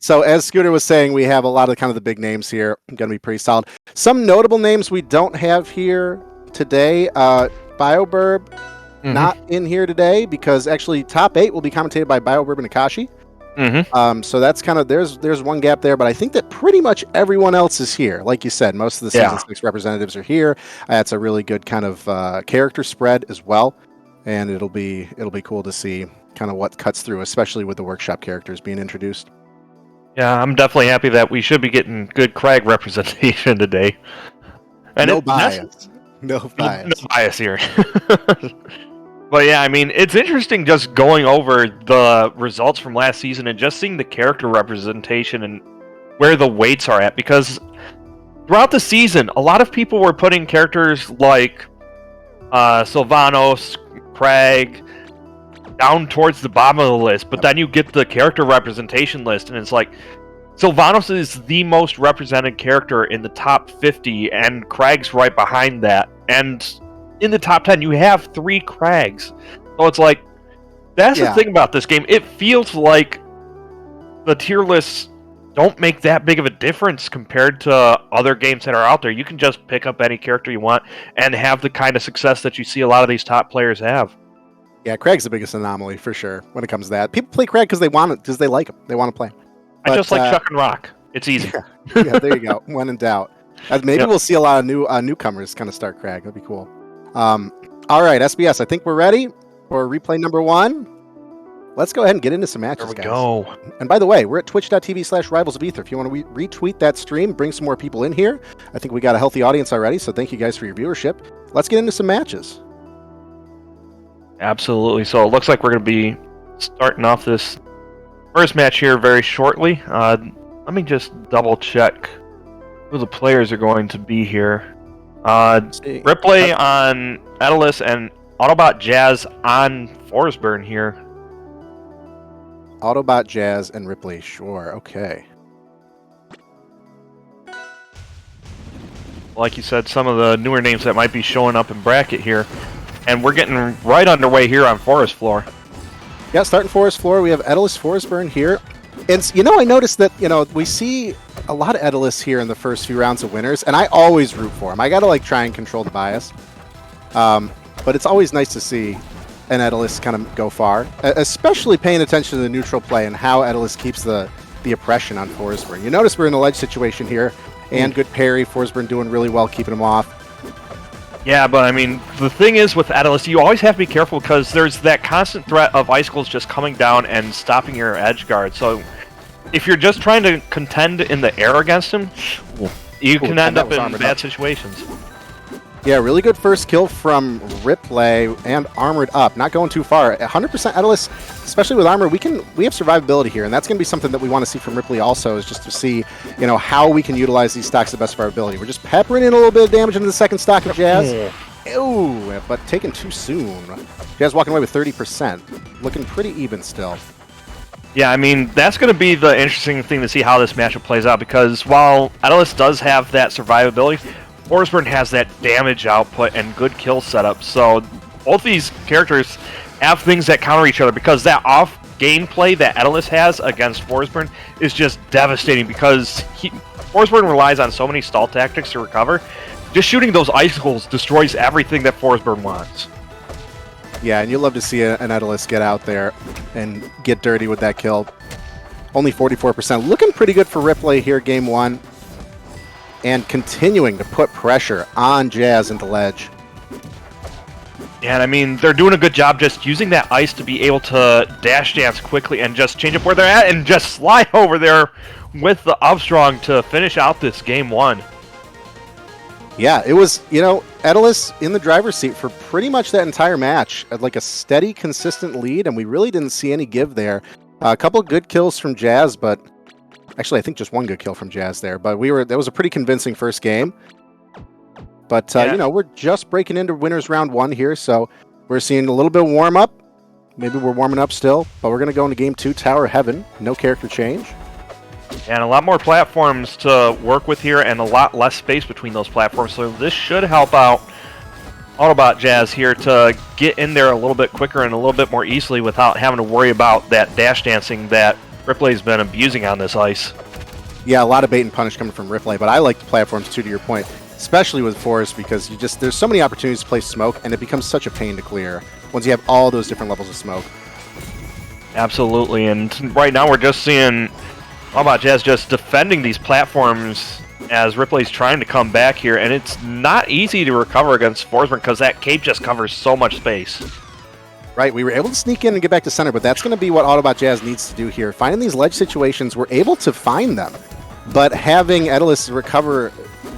So as Scooter was saying, we have a lot of kind of the big names here. Going to be pretty solid. Some notable names we don't have here today. BioBurb, not in here today because actually top 8 will be commentated by BioBurb and Akashi. So that's kind of there's one gap there, but I think that pretty much everyone else is here. Like you said, most of the season 6 representatives are here. That's a really good kind of character spread as well, and it'll be cool to see kind of what cuts through, especially with the workshop characters being introduced. Yeah, I'm definitely happy that we should be getting good Crag representation today. And no bias. No bias here. But yeah, I mean, it's interesting just going over the results from last season and just seeing the character representation and where the weights are at. Because throughout the season, a lot of people were putting characters like Sylvanos, Crag, down towards the bottom of the list. But then you get the character representation list, and it's like, Sylvanos is the most represented character in the top 50, and Crag's right behind that. And in the top 10, you have 3 Crags. So it's like, that's the thing about this game. It feels like the tier lists don't make that big of a difference compared to other games that are out there. You can just pick up any character you want and have the kind of success that you see a lot of these top players have. Yeah, Crag's the biggest anomaly for sure when it comes to that. People play Crag because they want it, because they like him. They want to play. But, I just like Chuck and Rock. It's easy. Yeah, there you go. When in doubt. Maybe we'll see a lot of newcomers kind of start Crag. That'd be cool. All right, SBS, I think we're ready for replay number 1. Let's go ahead and get into some matches, guys. Go. And by the way, we're at twitch.tv/Rivals of Aether. If you want to retweet that stream, bring some more people in here. I think we got a healthy audience already, so thank you guys for your viewership. Let's get into some matches. Absolutely. So it looks like we're going to be starting off this first match here very shortly. Let me just double check who the players are going to be here. Ripplay on Aether and AutobotJaz on Forsburn here. AutobotJaz and Ripplay, sure, okay. Like you said, some of the newer names that might be showing up in bracket here. And we're getting right underway here on Forest Floor. Yeah, starting Forest Floor, we have Aether Forsburn here. And, I noticed that, we see a lot of Aether here in the first few rounds of winners, and I always root for them. I got to, try and control the bias. But it's always nice to see an Aether kind of go far, especially paying attention to the neutral play and how Aether keeps the oppression on Forsburn. You notice we're in a ledge situation here, and good parry. Forsburn doing really well, keeping him off. Yeah, but I mean, the thing is with Aether, you always have to be careful because there's that constant threat of icicles just coming down and stopping your edge guard. So if you're just trying to contend in the air against him, you can end up in bad situations. Yeah, really good first kill from Ripplay and Armored Up. Not going too far. 100% Aether, especially with armor, we have survivability here, and that's going to be something that we want to see from Ripplay also, is just to see, how we can utilize these stocks to the best of our ability. We're just peppering in a little bit of damage into the second stock of Jazz. Ew, but taken too soon. Jazz walking away with 30%. Looking pretty even still. Yeah, I mean, that's going to be the interesting thing to see how this matchup plays out, because while Aether does have that survivability, Forsburn has that damage output and good kill setup, so both these characters have things that counter each other, because that off gameplay that Aether has against Forsburn is just devastating, because Forsburn relies on so many stall tactics to recover. Just shooting those icicles destroys everything that Forsburn wants. Yeah, and you love to see an Aether get out there and get dirty with that kill. Only 44%. Looking pretty good for Ripplay here, game 1. And continuing to put pressure on Jazz into ledge. Yeah, and I mean, they're doing a good job just using that ice to be able to dash dance quickly and just change up where they're at and just slide over there with the upstrong to finish out this game 1. Yeah, it was, Aether in the driver's seat for pretty much that entire match. Like a steady, consistent lead, and we really didn't see any give there. A couple good kills from Jazz, but actually, I think just one good kill from Jazz there, but that was a pretty convincing first game. But, we're just breaking into winners round 1 here, so we're seeing a little bit of warm-up. Maybe we're warming up still, but we're going to go into game 2, Tower of Heaven. No character change. And a lot more platforms to work with here, and a lot less space between those platforms, so this should help out AutobotJaz here to get in there a little bit quicker and a little bit more easily without having to worry about that dash dancing that Ripplay's been abusing on this ice. Yeah, a lot of bait and punish coming from Ripplay, but I like the platforms too, to your point, especially with Forest, because there's so many opportunities to play smoke, and it becomes such a pain to clear once you have all those different levels of smoke. Absolutely, and right now we're just seeing AutobotJaz just defending these platforms as Ripplay's trying to come back here, and it's not easy to recover against Forsberg because that cape just covers so much space. Right, we were able to sneak in and get back to center, but that's going to be what AutobotJaz needs to do here. Finding these ledge situations, we're able to find them, but having Edelus recover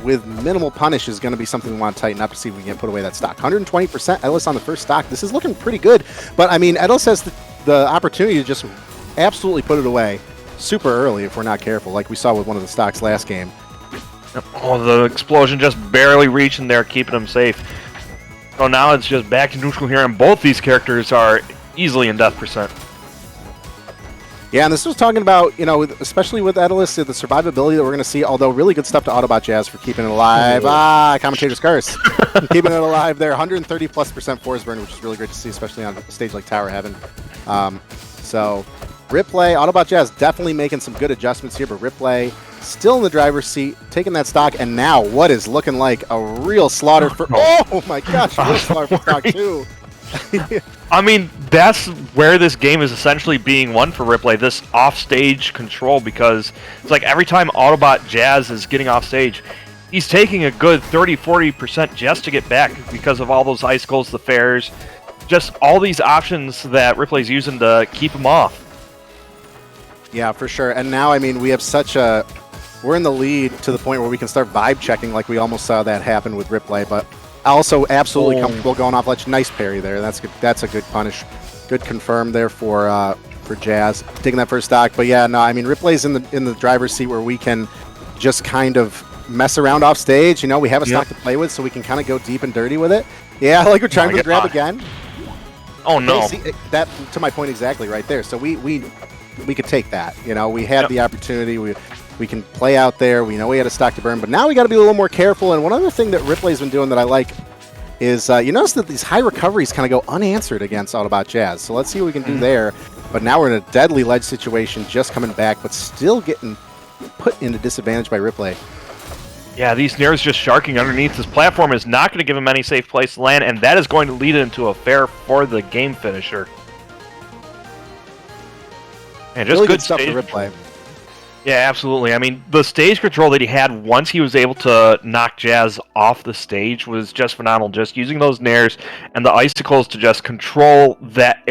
with minimal punish is going to be something we want to tighten up to see if we can put away that stock. 120% Edelus on the first stock. This is looking pretty good, but I mean, Edelus has the opportunity to just absolutely put it away super early if we're not careful, like we saw with one of the stocks last game. Oh, the explosion just barely reaching there, keeping him safe. So now it's just back to neutral here, and both these characters are easily in death percent. Yeah, and this was talking about, you know, especially with Edelus, the survivability that we're going to see, although really good stuff to AutobotJaz for keeping it alive. Commentator's curse. Keeping it alive there. 130+% force burn, which is really great to see, especially on a stage like Tower Heaven. So, Ripplay, AutobotJaz definitely making some good adjustments here, but Ripplay still in the driver's seat, taking that stock, and now what is looking like a real slaughter for... Oh my gosh, a real slaughter for stock 2. I mean, that's where this game is essentially being won for Ripplay, this off-stage control, because it's like every time AutobotJaz is getting off-stage, he's taking a good 30-40% just to get back because of all those icicles, the fares, just all these options that Ripplay's using to keep him off. Yeah, for sure. And now, I mean, we have such a... We're in the lead to the point where we can start vibe checking like we almost saw that happen with Ripplay, but also absolutely comfortable going off ledge. Nice parry there. That's good. That's a good punish. Good confirm there for Jazz taking that first stock. But yeah, no, I mean Ripplay's in the driver's seat where we can just kind of mess around off stage. You know, we have a stock to play with, so we can kind of go deep and dirty with it. Yeah, like we're trying to grab again. Oh no! See, that to my point exactly right there. So we could take that. You know, we had the opportunity. We can play out there. We know we had a stock to burn, but now we got to be a little more careful. And one other thing that Ripplay's been doing that I like is you notice that these high recoveries kind of go unanswered against AutobotJaz. So let's see what we can do there. But now we're in a deadly ledge situation, just coming back, but still getting put into disadvantage by Ripplay. Yeah, these snares just sharking underneath. This platform is not going to give him any safe place to land, and that is going to lead into a fair for the game finisher. And just really good stuff stage for Ripplay. Yeah, absolutely. I mean, the stage control that he had once he was able to knock Jazz off the stage was just phenomenal. Just using those nares and the icicles to just control that